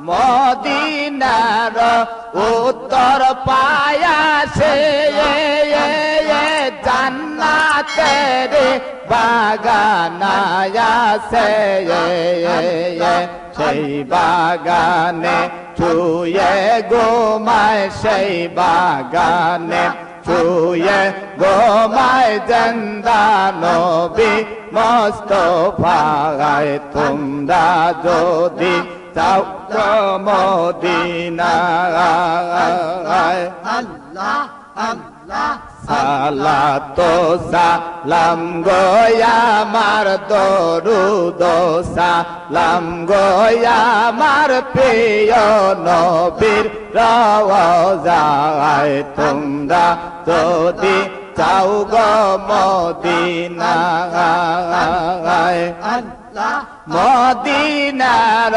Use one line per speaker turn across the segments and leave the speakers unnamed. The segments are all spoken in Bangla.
মদিনার উত্তর পায়াসে জান্নাতের বাগান আছে সেই বাগানে ছুঁয়ে ঘুমায় সেই বাগানে ছুঁয়ে ঘুমায় জিন্দা নবী মুস্তাফায় তোমরা যদি যাও মদিনায়
আল্লাহ আল্লাহ
সালাতো সালাম গো আমার দরুদ সালাম গো আমার প্রিয় নবীর রওজায় তোমরা যদি যাও গো মদিনায়
আল্লাহ
মদিনার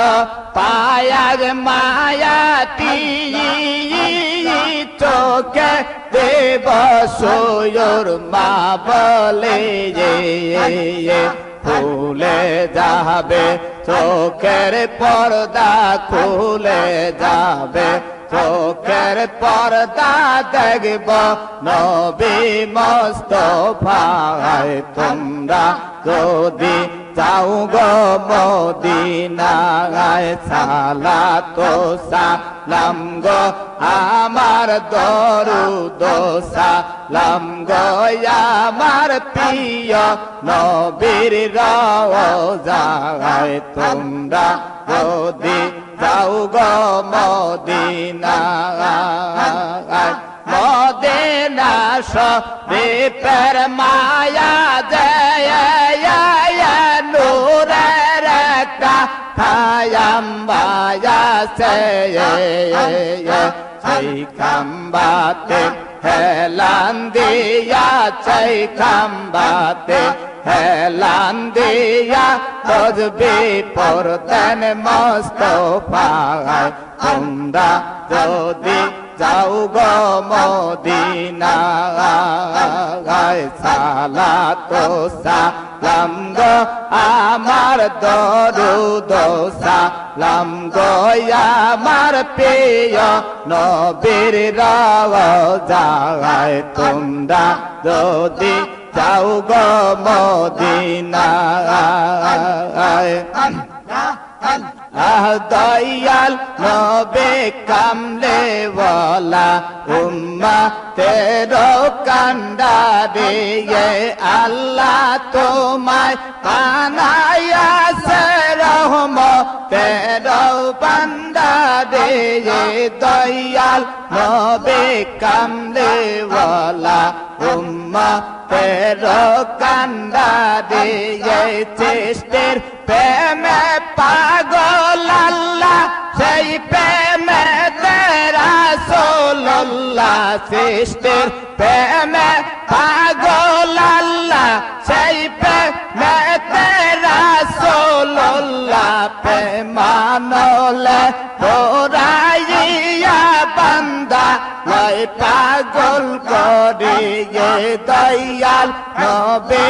পায়ার মায়াটি চোখে দেব সৈয়র মা বলে খুলে যাবে চোখের পর্দা খুলে যাবে চোখের পর্দা দেখব নবী মুস্তাফায় তোমরা যদি যাও গো মদিনায় সালাতো সালাম গো আমার দরুদ সালাম গো আমার প্রিয় নবীর রওজায় তোমরা যদি যাও গো মদিনায় মদিনা শরীফের মায়া জয় নূরের খাম্বায়া সেই খাম্বাতে হেলান দিয়া সেই খাম্বাতে হেলান দিয়া তসবি পড়তেন মুস্তাফায় তোমরা যদি যাও গো মদিনায় সালাতো সালাম গো আমার দরুদ সালাম গো আমার প্রিয় নবীর রওজায় তোমরা যদি যাও গো মদিনায় দয়াল নবে কামলে ওয়ালা উম্মতেরো কান্ডারে আল্লাহ তোমায় বানায়াছে রহমতেরো বান্দারে দয়াল নবে কামলে ওয়ালা উম্মতেরো কান্ডারে চেষ্টের প্রেমে পাগল আল্লাহ সেই প্রেমে রাসূলুল্লাহ সৃষ্টির প্রেমে পাগল আল্লাহ সেই প্রেমে রাসূলুল্লাহ প্রেমানলে তোরাইয়া বান্দা লয় পাগল করিয়ে দয়াল নবী